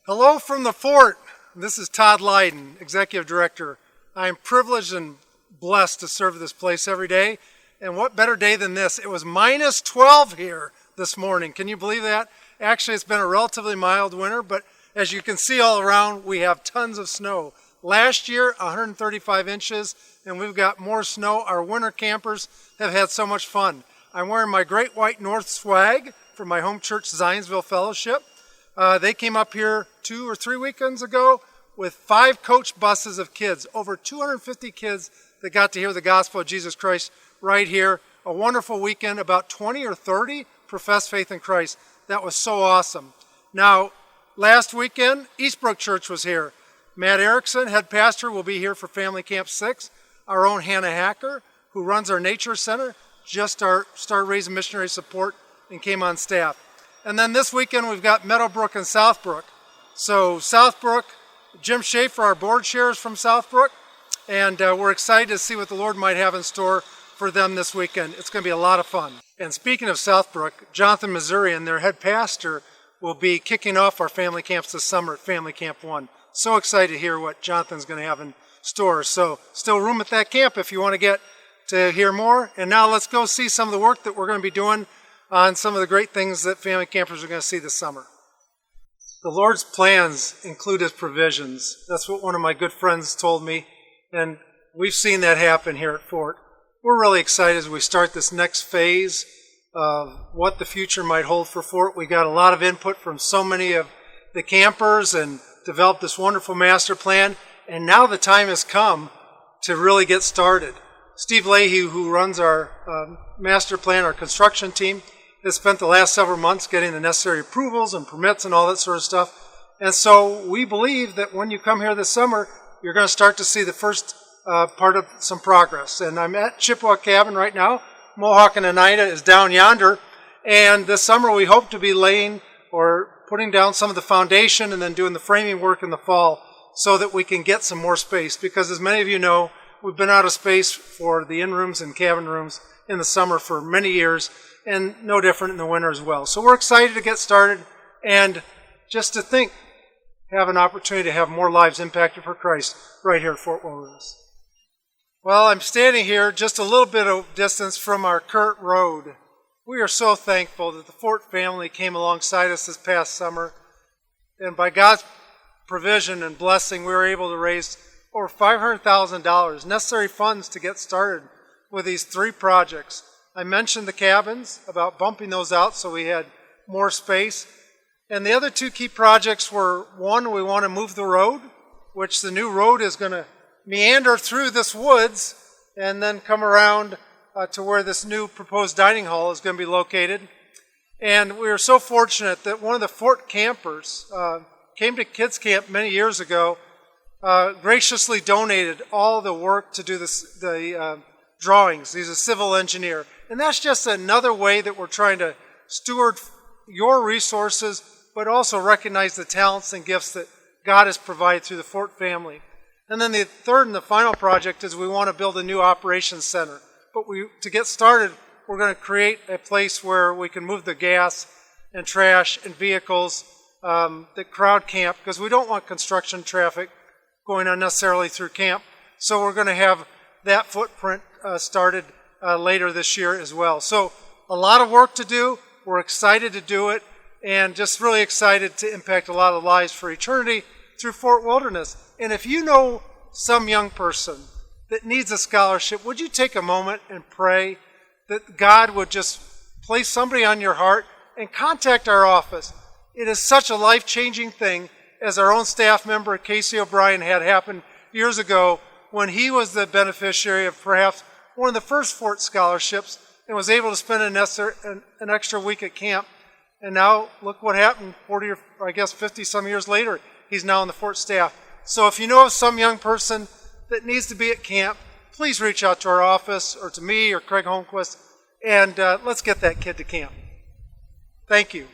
Hello from the fort. This is Todd Leyden, Executive Director. I am privileged and blessed to serve this place every day. And what better day than this? It was minus 12 here this morning. Can you believe that? Actually, it's been a relatively mild winter, but as you can see all around, we have tons of snow. Last year, 135 inches, and we've got more snow. Our winter campers have had so much fun. I'm wearing my Great White North swag from my home church, Zionsville Fellowship. They came up here 2 or 3 weekends ago with 5 coach buses of kids, over 250 kids that got to hear the gospel of Jesus Christ right here. A wonderful weekend, about 20 or 30 professed faith in Christ. That was so awesome. Now, last weekend, Eastbrook Church was here. Matt Erickson, head pastor, will be here for Family Camp 6. Our own Hannah Hacker, who runs our nature center, just started raising missionary support and came on staff. And then this weekend we've got Meadowbrook and Southbrook. So Southbrook, Jim Schaefer, our board chair, is from Southbrook, and we're excited to see what the Lord might have in store for them this weekend. It's going to be a lot of fun. And speaking of Southbrook, Jonathan Missourian, their head pastor, will be kicking off our family camps this summer at Family Camp 1. So excited to hear what Jonathan's going to have in store. So still room at that camp if you want to get to hear more. And now let's go see some of the work that we're going to be doing on some of the great things that family campers are going to see this summer. The Lord's plans include His provisions. That's what one of my good friends told me, and we've seen that happen here at Fort. We're really excited as we start this next phase of what the future might hold for Fort. We got a lot of input from so many of the campers and developed this wonderful master plan, and now the time has come to really get started. Steve Leahy, who runs our master plan, our construction team, has spent the last several months getting the necessary approvals and permits and all that sort of stuff. And so we believe that when you come here this summer, you're going to start to see the first part of some progress. And I'm at Chippewa Cabin right now. Mohawk and Oneida is down yonder. And this summer we hope to be laying or putting down some of the foundation and then doing the framing work in the fall so that we can get some more space. Because as many of you know, we've been out of space for the in-rooms and cabin rooms in the summer for many years, and no different in the winter as well. So we're excited to get started, and just to think, have an opportunity to have more lives impacted for Christ right here at Fort Wilderness. Well, I'm standing here just a little bit of distance from our Kurt Road. We are so thankful that the Fort family came alongside us this past summer, and by God's provision and blessing, we were able to raise over $500,000, necessary funds to get started with these 3 projects. I mentioned the cabins, about bumping those out so we had more space. And the other 2 key projects were, one, we want to move the road, which the new road is going to meander through this woods and then come around to where this new proposed dining hall is going to be located. And we were so fortunate that one of the Fort campers came to kids camp many years ago, graciously donated all the work to do the drawings. He's a civil engineer. And that's just another way that we're trying to steward your resources, but also recognize the talents and gifts that God has provided through the Fort family. And then the third and the final project is we want to build a new operations center. But to get started, we're going to create a place where we can move the gas and trash and vehicles, the crowd camp, because we don't want construction traffic going unnecessarily through camp. So we're going to have that footprint started later this year as well. So a lot of work to do. We're excited to do it, and just really excited to impact a lot of lives for eternity through Fort Wilderness. And if you know some young person that needs a scholarship, would you take a moment and pray that God would just place somebody on your heart and contact our office? It is such a life-changing thing, as our own staff member Casey O'Brien had happen years ago when he was the beneficiary of perhaps one of the first Fort scholarships and was able to spend an extra week at camp. And now look what happened 40 or I guess 50 some years later. He's now on the Fort staff. So if you know of some young person that needs to be at camp, please reach out to our office or to me or Craig Holmquist, and let's get that kid to camp. Thank you.